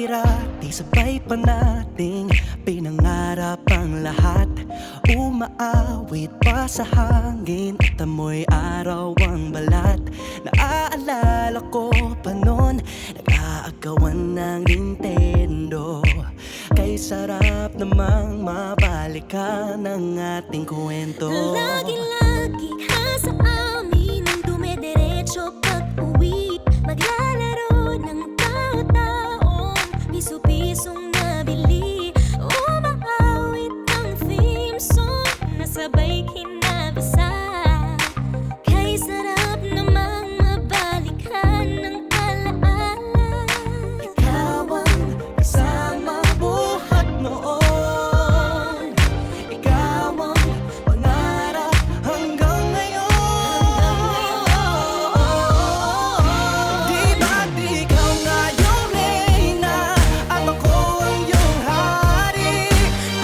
Dati-rati sabay pa nating pinangarap ang lahat. Umaawit pa sa hangin at amoy araw ang balat. Naaalala ko pa noon, nag-aagawan ng Nintendo. Kay sarap namang mabalikan ang ating kwento. Lagi-lagi ka sa amin ang dumediretso pag-uwi. Maglalaro ng tao-taong piso-pisong nabili. Umaawit ang theme song na sabay kinabasa. Kay sarap namang mabalikan ng alaala. Ikaw ang kasama buhat noon. Ikaw ang pangarap hanggang ngayon. Di ba't ikaw nga yung reyna at ako ang iyong hari?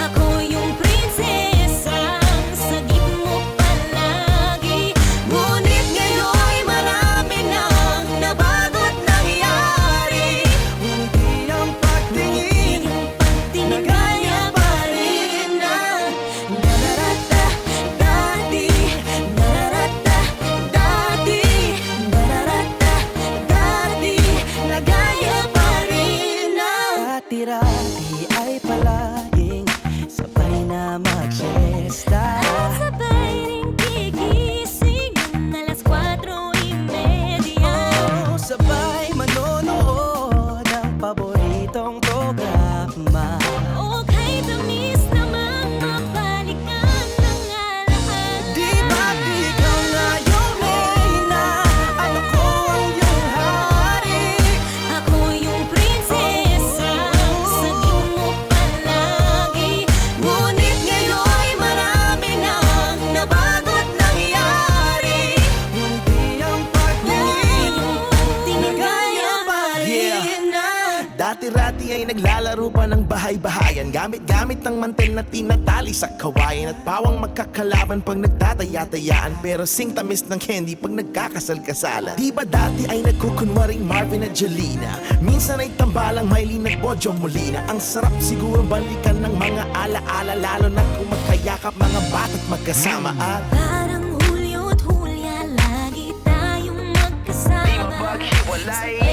Ako yung prinsesang sagip mo palagi. Ngunit ngayon'y marami nang nabago't nangyari. Hindi ang pagtingin na gaya pa rin na nararata dati. Nararata dati. Nararata dati. Na gaya pa rin na dati-rati ay palaging sabay na mag-siesta. Sabay ring gigising ng alas 4:30. Oh, sabay manonood ng paboritong programa. O kay tamis namang mabalikan ng alaala. Di ba't ikaw nga yung reyna at ako ang iyong hari? Ako yung prinsesa, sagip mo palagi. Ngunit ngayon'y marami nang nabago't nangyari. Hindi ang pagtingin na gaya pa rin na. Dati-rati ay naglalaro pa ng bahay-bahayan, gamit-gamit ng mantel na tinatali sa kawayan, at pawang magkakalaban pag nagtataya-tayaan, pero sing tamis ng candy pag nagkakasal-kasalan. Di ba dati ay nagkukunwaring Marvin at Jelena? Minsan ay tambalang Mylene at Bojo Molina. Ang sarap siguro balikan ng mga ala-ala, lalo na kung magkayakap mga bata't magkasama. At Parang Hulyo't Hulya, lagi tayong magkasama. maghiwalay.